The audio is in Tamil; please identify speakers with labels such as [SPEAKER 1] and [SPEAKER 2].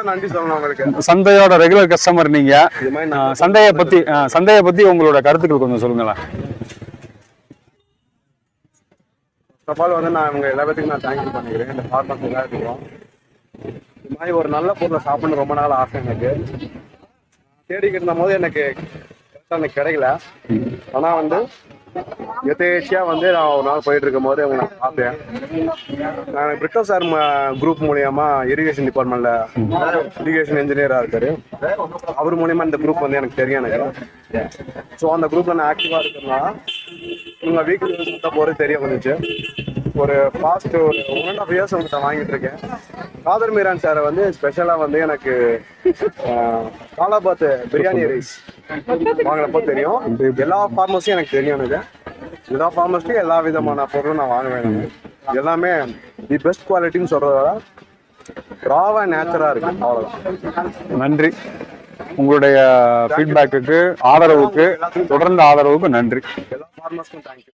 [SPEAKER 1] நன்றி சொல்லணும் உங்களுக்கு.
[SPEAKER 2] சந்தையோட ரெகுலர் கஸ்டமர் நீங்க. சந்தையை பத்தி உங்களோட கருத்துக்கள் கொஞ்சம் சொல்லுங்களேன்.
[SPEAKER 1] சவால் வந்து நான் இவங்க எல்லாத்துக்கும் நான் தேங்க்யூ பண்ணிக்கிறேன். இந்த ஃபார்மர்ஸ் எல்லாத்துக்கும் இது மாதிரி ஒரு நல்ல பொருளை சாப்பிடணும் ரொம்ப நாள் ஆசை எனக்கு. தேடிக்கிட்டு இருந்த போது எனக்கு கிடைக்கல. ஆனா வந்து எதேச்சியா வந்து நான் ஒரு நாள் போயிட்டு இருக்கும் போது நான் பார்த்தேன். நான் பிரிட்டோ சார் குரூப் மூலியமா இரிகேஷன் டிபார்ட்மெண்ட்ல இரிகேஷன் இன்ஜினியரா இருக்காரு. அவர் மூலியமா இந்த குரூப் வந்து எனக்கு தெரியும் எனக்கு. ஸோ அந்த குரூப்ல நான் ஆக்டிவா இருக்கிறதுனால உங்க வீக்லி சுத்த போறது தெரிய வந்துச்சு. ஒரு பாஸ்ட் ஒரு 1.5 years உங்கள்கிட்ட வாங்கிட்டு இருக்கேன். காதர் மீரான் சாரை வந்து ஸ்பெஷலா வந்து எனக்கு காலாபாத் பிரியாணி ரைஸ் வாங்கினப்போ தெரியும். எல்லா ஃபார்மஸும் எனக்கு தெரியும். எனக்கு எல்லா ஃபார்மஸ்லையும் எல்லா விதமான பொருளும் நான் வாங்குவேன். எல்லாமே தி பெஸ்ட் குவாலிட்டின்னு சொல்றத ராவா நேச்சரா இருக்கு. அவ்வளவுதான்.
[SPEAKER 2] நன்றி. உங்களுடைய ஃபீட்பேக்குக்கு, ஆதரவுக்கு, தொடர்ந்த ஆதரவுக்கு நன்றி.
[SPEAKER 1] எல்லா ஃபார்மர்ஸ்க்கும் தேங்க்யூ.